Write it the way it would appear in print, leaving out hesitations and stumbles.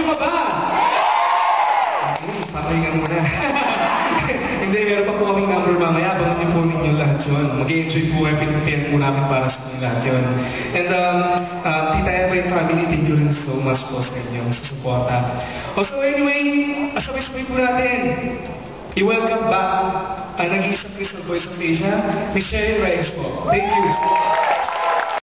ka ba? Okay, papahinga muna. Hindi, meron pa po kaming number mamaya. Abangan po ninyo lahat yun. Mag-enjoy po kayo, pinagpihan po namin para sa inyo lahat yun. And Tita Eva and family, thank you rin so much po sa inyo sa suporta. So anyway, asabay-sabay po natin. I-welcome back ang nag-iisang Crystal Boys of Asia, Miss Sherry Reyes po. Thank you.